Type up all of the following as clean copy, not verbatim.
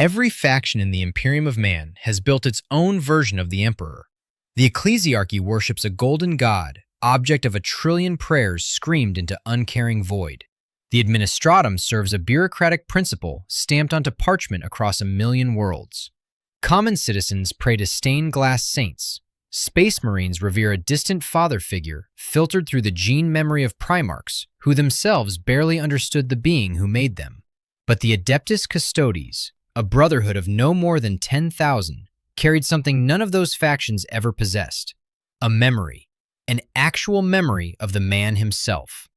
Every faction in the Imperium of Man has built its own version of the Emperor. The Ecclesiarchy worships a golden god, object of a trillion prayers screamed into uncaring void. The Administratum serves a bureaucratic principle stamped onto parchment across a million worlds. Common citizens pray to stained glass saints. Space Marines revere a distant father figure filtered through the gene memory of Primarchs, who themselves barely understood the being who made them. But the Adeptus Custodes, a brotherhood of no more than 10,000, carried something none of those factions ever possessed: a memory, an actual memory of the man himself.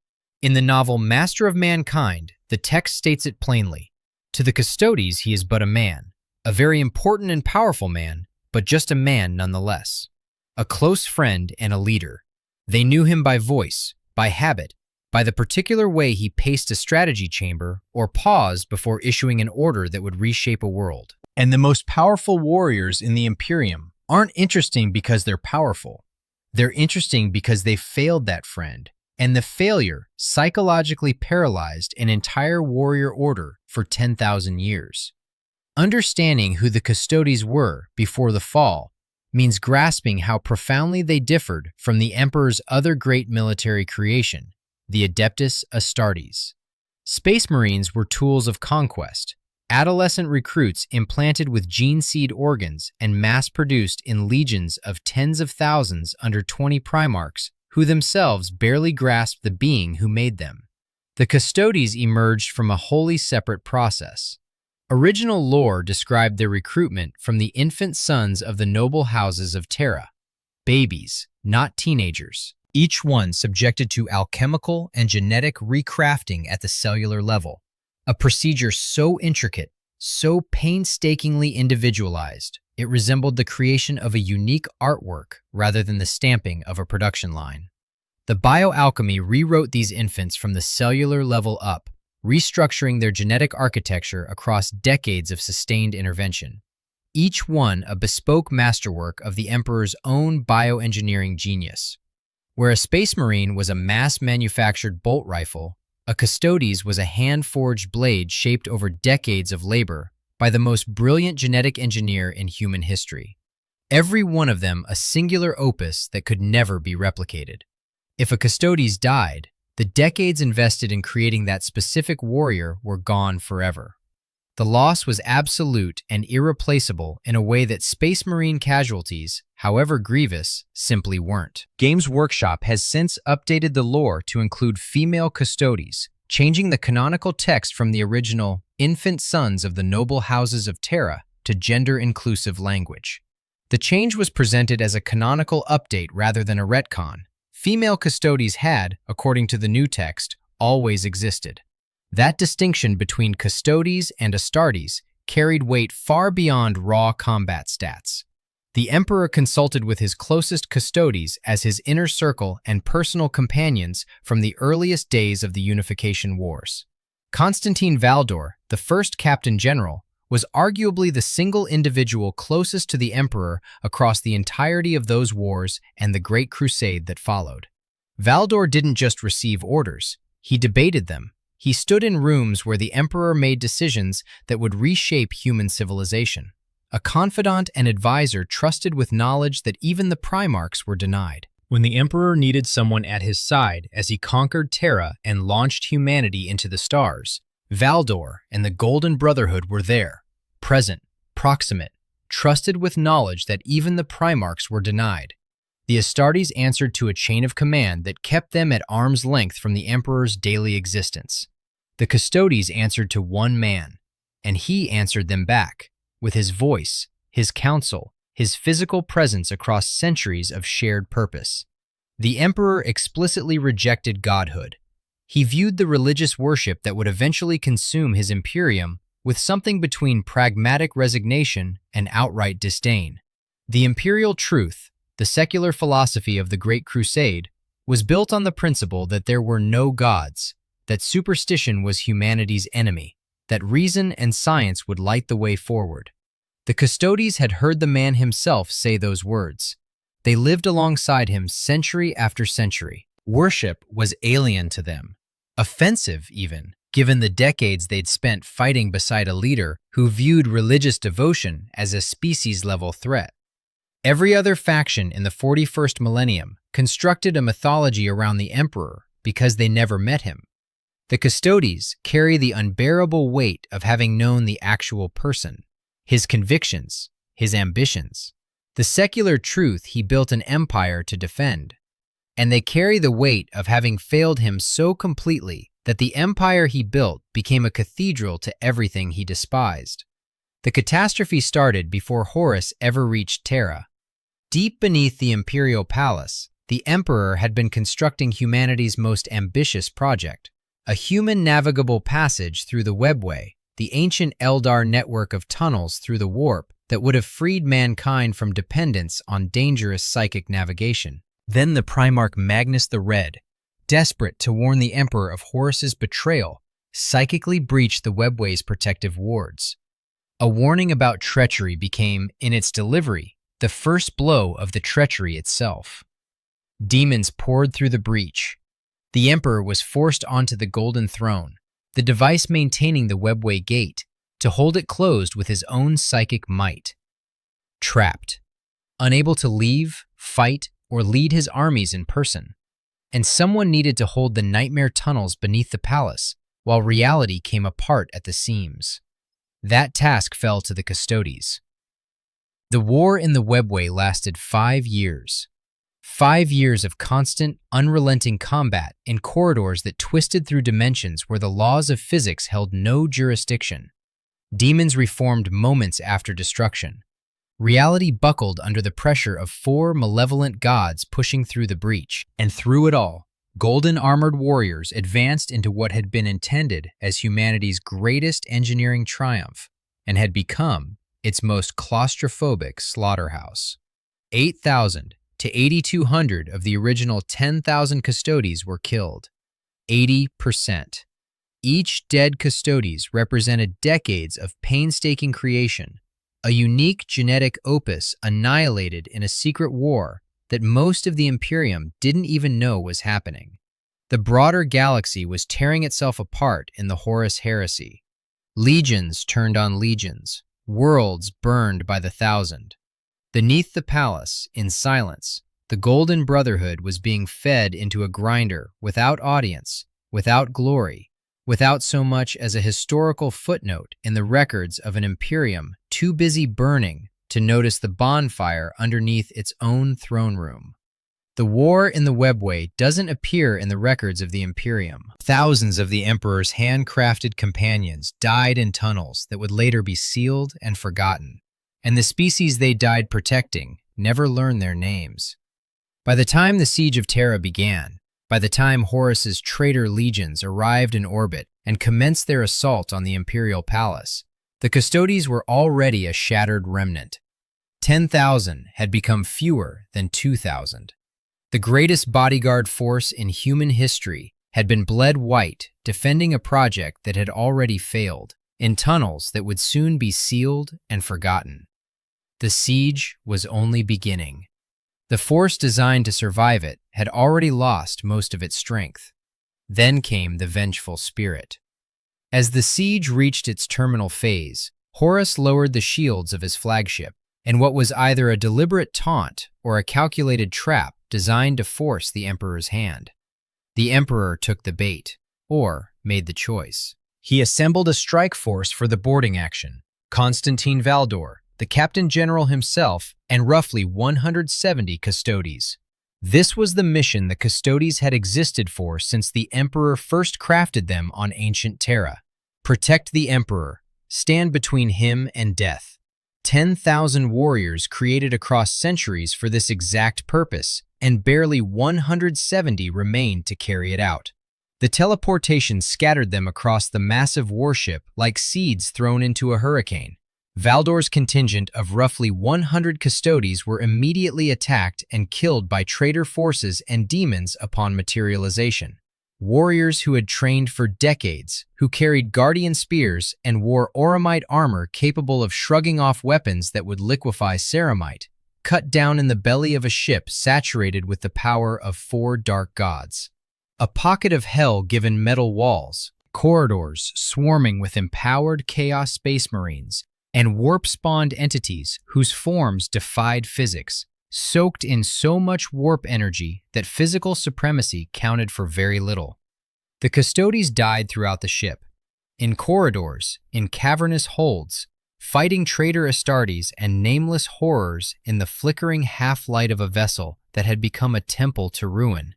In the novel Master of Mankind, the text states it plainly. To the Custodes, he is but a man, a very important and powerful man, but just a man nonetheless. A close friend and a leader. They knew him by voice, by habit, by the particular way he paced a strategy chamber or paused before issuing an order that would reshape a world. And the most powerful warriors in the Imperium aren't interesting because they're powerful. They're interesting because they failed that friend, and the failure psychologically paralyzed an entire warrior order for 10,000 years. Understanding who the Custodes were before the fall means grasping how profoundly they differed from the Emperor's other great military creation, the Adeptus Astartes. Space Marines were tools of conquest, adolescent recruits implanted with gene seed organs and mass-produced in legions of tens of thousands under 20 Primarchs who themselves barely grasped the being who made them. The Custodes emerged from a wholly separate process. Original lore described their recruitment from the infant sons of the noble houses of Terra, babies, not teenagers, each one subjected to alchemical and genetic recrafting at the cellular level, a procedure so intricate, so painstakingly individualized, it resembled the creation of a unique artwork rather than the stamping of a production line. The bioalchemy rewrote these infants from the cellular level up, restructuring their genetic architecture across decades of sustained intervention, each one a bespoke masterwork of the Emperor's own bioengineering genius. Where a Space Marine was a mass-manufactured bolt rifle, a Custodes was a hand-forged blade shaped over decades of labor by the most brilliant genetic engineer in human history. Every one of them a singular opus that could never be replicated. If a Custodes died, the decades invested in creating that specific warrior were gone forever. The loss was absolute and irreplaceable in a way that Space Marine casualties, however grievous, simply weren't. Games Workshop has since updated the lore to include female Custodes, changing the canonical text from the original infant sons of the noble houses of Terra to gender-inclusive language. The change was presented as a canonical update rather than a retcon. Female Custodes had, according to the new text, always existed. That distinction between Custodes and Astartes carried weight far beyond raw combat stats. The Emperor consulted with his closest Custodes as his inner circle and personal companions from the earliest days of the Unification Wars. Constantine Valdor, the first Captain General, was arguably the single individual closest to the Emperor across the entirety of those wars and the Great Crusade that followed. Valdor didn't just receive orders, he debated them. He stood in rooms where the Emperor made decisions that would reshape human civilization. A confidant and advisor trusted with knowledge that even the Primarchs were denied. When the Emperor needed someone at his side as he conquered Terra and launched humanity into the stars, Valdor and the Golden Brotherhood were there, present, proximate, trusted with knowledge that even the Primarchs were denied. The Astartes answered to a chain of command that kept them at arm's length from the Emperor's daily existence. The Custodes answered to one man, and he answered them back, with his voice, his counsel, his physical presence across centuries of shared purpose. The Emperor explicitly rejected godhood. He viewed the religious worship that would eventually consume his Imperium with something between pragmatic resignation and outright disdain. The imperial truth, the secular philosophy of the Great Crusade, was built on the principle that there were no gods, that superstition was humanity's enemy, that reason and science would light the way forward. The Custodes had heard the man himself say those words. They lived alongside him century after century. Worship was alien to them, offensive even, given the decades they'd spent fighting beside a leader who viewed religious devotion as a species-level threat. Every other faction in the 41st millennium constructed a mythology around the emperor because they never met him. The Custodes carry the unbearable weight of having known the actual person, his convictions, his ambitions, the secular truth he built an empire to defend. And they carry the weight of having failed him so completely that the empire he built became a cathedral to everything he despised. The catastrophe started before Horus ever reached Terra. Deep beneath the imperial palace, the emperor had been constructing humanity's most ambitious project, a human navigable passage through the webway, the ancient Eldar network of tunnels through the warp that would have freed mankind from dependence on dangerous psychic navigation. Then the Primarch Magnus the Red, desperate to warn the Emperor of Horus's betrayal, psychically breached the webway's protective wards. A warning about treachery became, in its delivery, the first blow of the treachery itself. Demons poured through the breach. The Emperor was forced onto the Golden Throne, the device maintaining the webway gate, to hold it closed with his own psychic might. Trapped, unable to leave, fight, or lead his armies in person, and someone needed to hold the nightmare tunnels beneath the palace while reality came apart at the seams. That task fell to the Custodes. The war in the webway lasted 5 years. 5 years of constant, unrelenting combat in corridors that twisted through dimensions where the laws of physics held no jurisdiction. Demons reformed moments after destruction. Reality buckled under the pressure of 4 malevolent gods pushing through the breach, and through it all, golden-armored warriors advanced into what had been intended as humanity's greatest engineering triumph and had become its most claustrophobic slaughterhouse. 8,000 to 8,200 of the original 10,000 Custodes were killed. 80%. Each dead Custodes represented decades of painstaking creation, a unique genetic opus annihilated in a secret war that most of the Imperium didn't even know was happening. The broader galaxy was tearing itself apart in the Horus heresy. Legions turned on legions, worlds burned by the thousand. Beneath the palace, in silence, the Golden Brotherhood was being fed into a grinder without audience, without glory, without so much as a historical footnote in the records of an Imperium too busy burning to notice the bonfire underneath its own throne room. The war in the webway doesn't appear in the records of the Imperium. Thousands of the Emperor's handcrafted companions died in tunnels that would later be sealed and forgotten, and the species they died protecting never learned their names. By the time the Siege of Terra began, by the time Horus's traitor legions arrived in orbit and commenced their assault on the Imperial Palace, the Custodes were already a shattered remnant. 10,000 had become fewer than 2,000. The greatest bodyguard force in human history had been bled white defending a project that had already failed, in tunnels that would soon be sealed and forgotten. The siege was only beginning. The force designed to survive it had already lost most of its strength. Then came the vengeful spirit. As the siege reached its terminal phase, Horus lowered the shields of his flagship, in what was either a deliberate taunt or a calculated trap designed to force the Emperor's hand. The Emperor took the bait, or made the choice. He assembled a strike force for the boarding action. Constantine Valdor, the Captain General himself, and roughly 170 Custodes. This was the mission the Custodes had existed for since the Emperor first crafted them on ancient Terra. Protect the Emperor. Stand between him and death. 10,000 warriors created across centuries for this exact purpose, and barely 170 remained to carry it out. The teleportation scattered them across the massive warship like seeds thrown into a hurricane. Valdor's contingent of roughly 100 Custodes were immediately attacked and killed by traitor forces and demons upon materialization. Warriors who had trained for decades, who carried guardian spears and wore Auramite armor capable of shrugging off weapons that would liquefy ceramite, cut down in the belly of a ship saturated with the power of 4 dark gods. A pocket of hell given metal walls, corridors swarming with empowered Chaos Space Marines, and warp-spawned entities whose forms defied physics, soaked in so much warp energy that physical supremacy counted for very little. The Custodes died throughout the ship, in corridors, in cavernous holds, fighting traitor Astartes and nameless horrors in the flickering half-light of a vessel that had become a temple to ruin.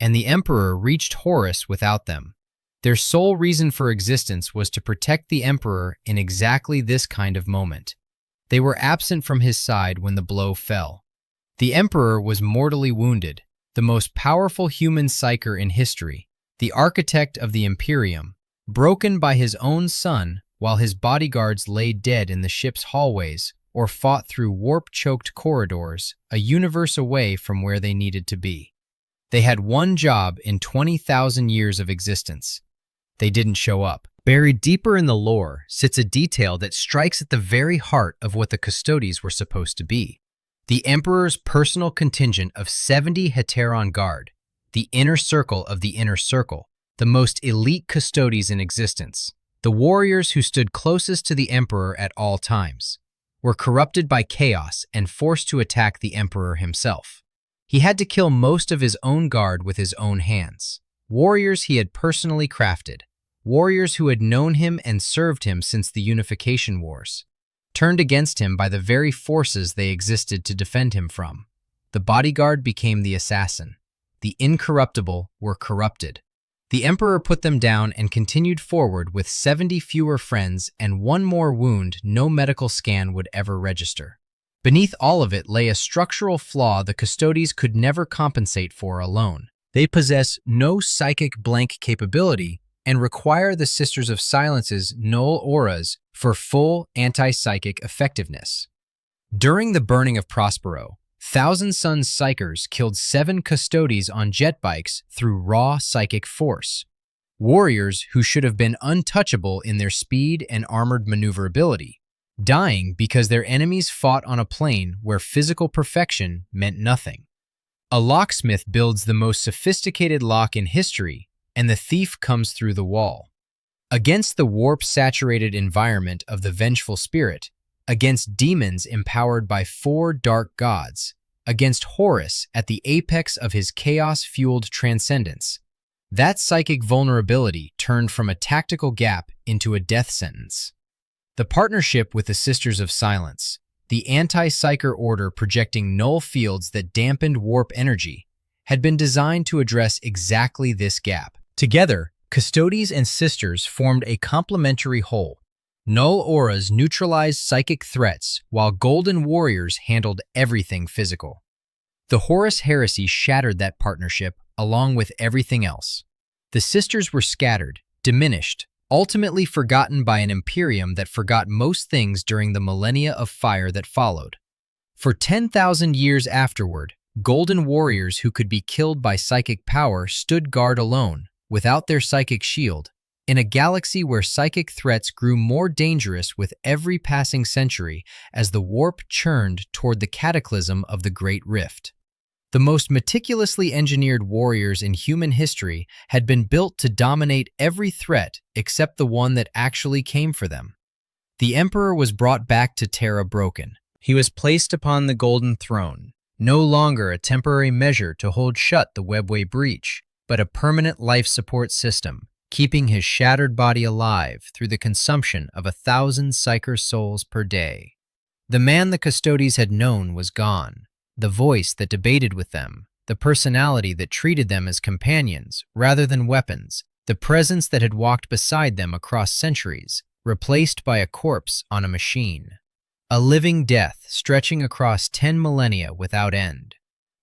And the Emperor reached Horus without them. Their sole reason for existence was to protect the Emperor in exactly this kind of moment. They were absent from his side when the blow fell. The Emperor was mortally wounded, the most powerful human psyker in history, the architect of the Imperium, broken by his own son while his bodyguards lay dead in the ship's hallways or fought through warp-choked corridors, a universe away from where they needed to be. They had one job in 20,000 years of existence. They didn't show up. Buried deeper in the lore sits a detail that strikes at the very heart of what the Custodes were supposed to be. The Emperor's personal contingent of 70 Heteron Guard, the inner circle of the inner circle, the most elite Custodes in existence, the warriors who stood closest to the Emperor at all times, were corrupted by chaos and forced to attack the Emperor himself. He had to kill most of his own guard with his own hands. Warriors he had personally crafted, warriors who had known him and served him since the Unification Wars, turned against him by the very forces they existed to defend him from. The bodyguard became the assassin. The incorruptible were corrupted. The Emperor put them down and continued forward with 70 fewer friends and one more wound no medical scan would ever register. Beneath all of it lay a structural flaw the Custodes could never compensate for alone. They possess no psychic blank capability and require the Sisters of Silence's null auras for full anti-psychic effectiveness. During the burning of Prospero, Thousand Sons psychers killed 7 Custodes on jet bikes through raw psychic force. Warriors who should have been untouchable in their speed and armored maneuverability, dying because their enemies fought on a plane where physical perfection meant nothing. A locksmith builds the most sophisticated lock in history, and the thief comes through the wall. Against the warp-saturated environment of the vengeful spirit, against demons empowered by 4 dark gods, against Horus at the apex of his chaos-fueled transcendence, that psychic vulnerability turned from a tactical gap into a death sentence. The partnership with the Sisters of Silence, the anti-psyker order projecting null fields that dampened warp energy, had been designed to address exactly this gap. Together, Custodes and Sisters formed a complementary whole. Null auras neutralized psychic threats, while Golden Warriors handled everything physical. The Horus heresy shattered that partnership, along with everything else. The Sisters were scattered, diminished, ultimately forgotten by an Imperium that forgot most things during the millennia of fire that followed. For 10,000 years afterward, Golden Warriors who could be killed by psychic power stood guard alone, without their psychic shield, in a galaxy where psychic threats grew more dangerous with every passing century as the warp churned toward the cataclysm of the Great Rift. The most meticulously engineered warriors in human history had been built to dominate every threat except the one that actually came for them. The Emperor was brought back to Terra broken. He was placed upon the Golden Throne, no longer a temporary measure to hold shut the webway breach, but a permanent life support system, keeping his shattered body alive through the consumption of 1,000 psyker souls per day. The man the Custodes had known was gone. The voice that debated with them, the personality that treated them as companions rather than weapons, the presence that had walked beside them across centuries, replaced by a corpse on a machine. A living death stretching across 10 millennia without end.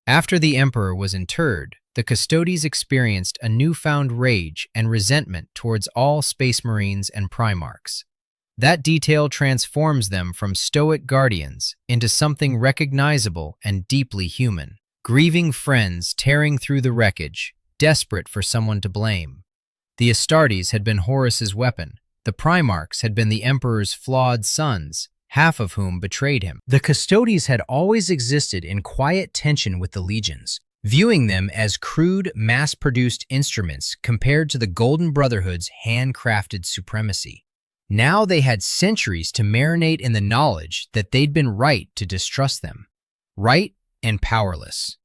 After the Emperor was interred, the Custodes experienced a newfound rage and resentment towards all Space Marines and Primarchs. That detail transforms them from stoic guardians into something recognizable and deeply human. Grieving friends tearing through the wreckage, desperate for someone to blame. The Astartes had been Horus's weapon. The Primarchs had been the Emperor's flawed sons, half of whom betrayed him. The Custodes had always existed in quiet tension with the legions, viewing them as crude, mass-produced instruments compared to the Golden Brotherhood's handcrafted supremacy. Now they had centuries to marinate in the knowledge that they'd been right to distrust them. Right and powerless.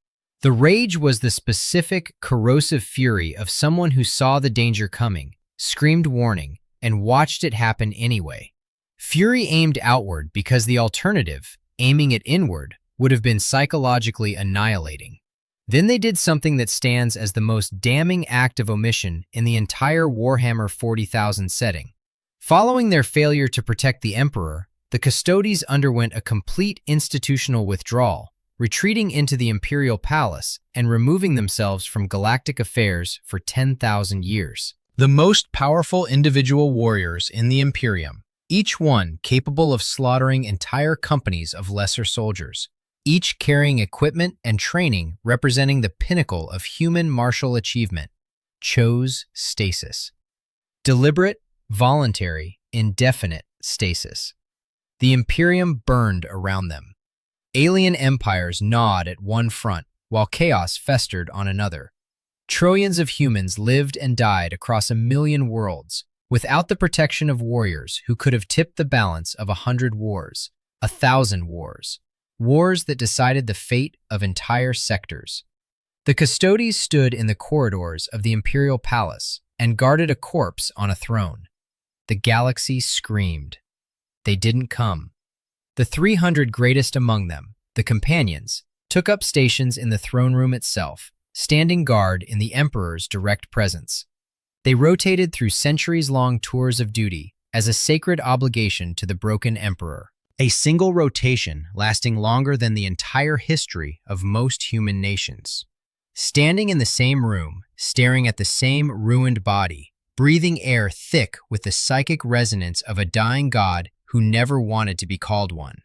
The rage was the specific, corrosive fury of someone who saw the danger coming, screamed warning, and watched it happen anyway. Fury aimed outward because the alternative, aiming it inward, would have been psychologically annihilating. Then they did something that stands as the most damning act of omission in the entire Warhammer 40,000 setting. Following their failure to protect the Emperor, the Custodes underwent a complete institutional withdrawal, retreating into the Imperial Palace and removing themselves from galactic affairs for 10,000 years. The most powerful individual warriors in the Imperium, each one capable of slaughtering entire companies of lesser soldiers, each carrying equipment and training representing the pinnacle of human martial achievement, chose stasis. Deliberate, voluntary, indefinite stasis. The Imperium burned around them. Alien empires gnawed at one front, while chaos festered on another. Trillions of humans lived and died across 1,000,000 worlds, without the protection of warriors who could have tipped the balance of 100 wars, 1,000 wars, wars that decided the fate of entire sectors. The Custodes stood in the corridors of the Imperial Palace and guarded a corpse on a throne. The galaxy screamed. They didn't come. The 300 greatest among them, the companions, took up stations in the throne room itself, standing guard in the Emperor's direct presence. They rotated through centuries-long tours of duty as a sacred obligation to the broken Emperor, a single rotation lasting longer than the entire history of most human nations. Standing in the same room, staring at the same ruined body, breathing air thick with the psychic resonance of a dying god who never wanted to be called one.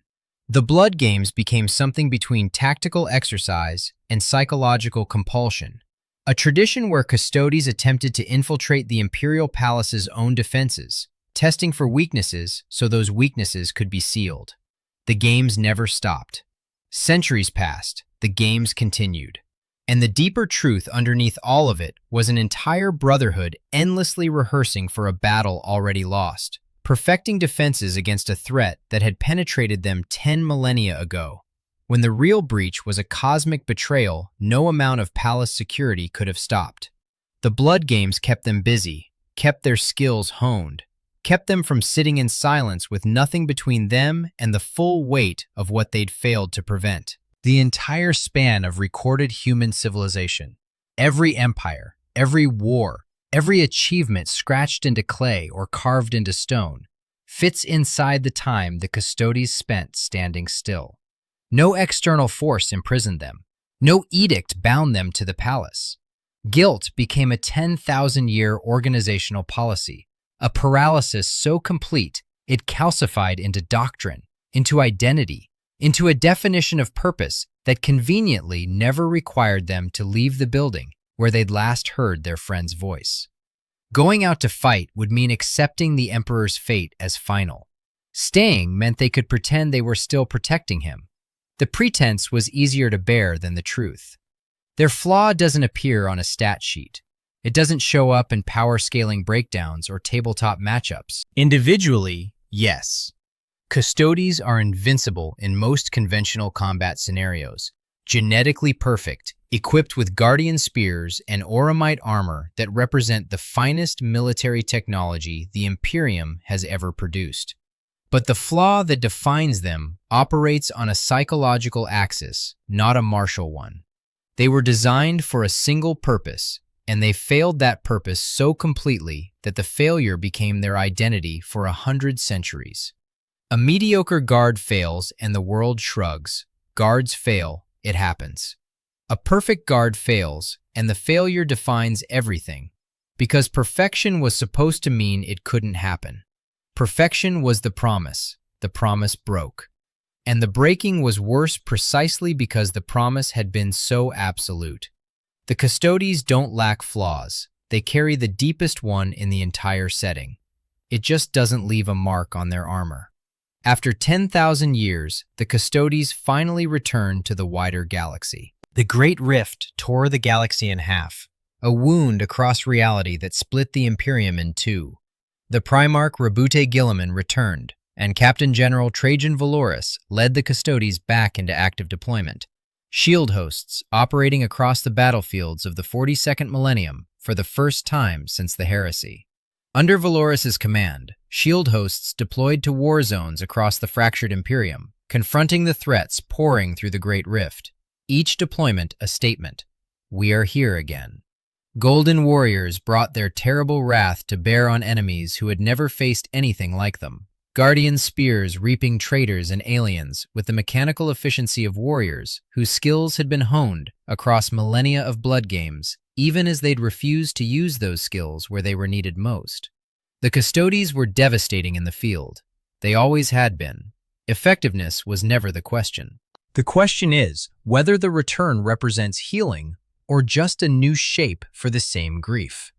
The blood games became something between tactical exercise and psychological compulsion, a tradition where Custodes attempted to infiltrate the Imperial Palace's own defenses, testing for weaknesses so those weaknesses could be sealed. The games never stopped. Centuries passed, the games continued. And the deeper truth underneath all of it was an entire brotherhood endlessly rehearsing for a battle already lost, perfecting defenses against a threat that had penetrated them 10 millennia ago. When the real breach was a cosmic betrayal no amount of palace security could have stopped. The blood games kept them busy, kept their skills honed, kept them from sitting in silence with nothing between them and the full weight of what they'd failed to prevent. The entire span of recorded human civilization, every empire, every war, every achievement scratched into clay or carved into stone, fits inside the time the Custodes spent standing still. No external force imprisoned them. No edict bound them to the palace. Guilt became a 10,000-year organizational policy, a paralysis so complete it calcified into doctrine, into identity, into a definition of purpose that conveniently never required them to leave the building where they'd last heard their friend's voice. Going out to fight would mean accepting the Emperor's fate as final. Staying meant they could pretend they were still protecting him. The pretense was easier to bear than the truth. Their flaw doesn't appear on a stat sheet. It doesn't show up in power-scaling breakdowns or tabletop matchups. Individually, yes. Custodes are invincible in most conventional combat scenarios, genetically perfect, equipped with guardian spears and auramite armor that represent the finest military technology the Imperium has ever produced. But the flaw that defines them operates on a psychological axis, not a martial one. They were designed for a single purpose, and they failed that purpose so completely that the failure became their identity for 100 centuries. A mediocre guard fails and the world shrugs. Guards fail, it happens. A perfect guard fails, and the failure defines everything, because perfection was supposed to mean it couldn't happen. Perfection was the promise broke. And the breaking was worse precisely because the promise had been so absolute. The Custodes don't lack flaws. They carry the deepest one in the entire setting. It just doesn't leave a mark on their armor. After 10,000 years, the Custodes finally returned to the wider galaxy. The Great Rift tore the galaxy in half, a wound across reality that split the Imperium in two. The Primarch Rebute Guilliman returned, and Captain General Trajan Valoris led the Custodes back into active deployment. Shield hosts operating across the battlefields of the 42nd millennium for the first time since the heresy. Under Valoris's command, shield hosts deployed to war zones across the fractured Imperium, confronting the threats pouring through the Great Rift. Each deployment a statement. We are here again. Golden warriors brought their terrible wrath to bear on enemies who had never faced anything like them. Guardian spears reaping traitors and aliens with the mechanical efficiency of warriors whose skills had been honed across millennia of blood games, even as they'd refused to use those skills where they were needed most. The Custodes were devastating in the field. They always had been. Effectiveness was never the question. The question is whether the return represents healing or just a new shape for the same grief.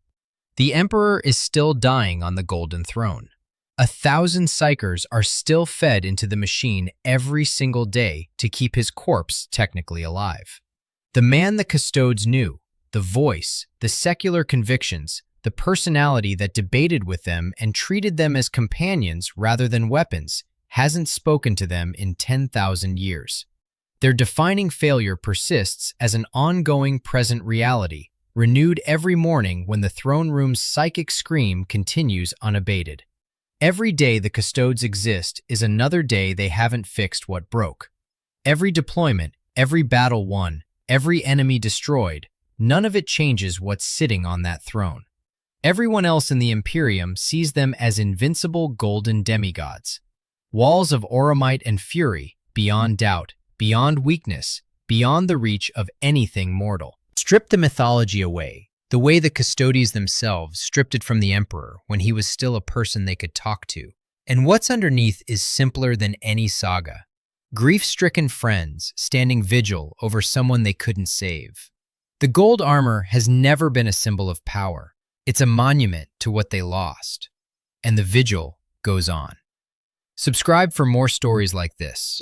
The Emperor is still dying on the Golden Throne. 1,000 psychers are still fed into the machine every single day to keep his corpse technically alive. The man the Custodes knew, the voice, the secular convictions, the personality that debated with them and treated them as companions rather than weapons, hasn't spoken to them in 10,000 years. Their defining failure persists as an ongoing present reality, renewed every morning when the throne room's psychic scream continues unabated. Every day the Custodes exist is another day they haven't fixed what broke. Every deployment, every battle won, every enemy destroyed, none of it changes what's sitting on that throne. Everyone else in the Imperium sees them as invincible golden demigods. Walls of Oromite and fury, beyond doubt, beyond weakness, beyond the reach of anything mortal. Strip the mythology away, the way the Custodes themselves stripped it from the Emperor when he was still a person they could talk to. And what's underneath is simpler than any saga. Grief-stricken friends standing vigil over someone they couldn't save. The gold armor has never been a symbol of power. It's a monument to what they lost. And the vigil goes on. Subscribe for more stories like this.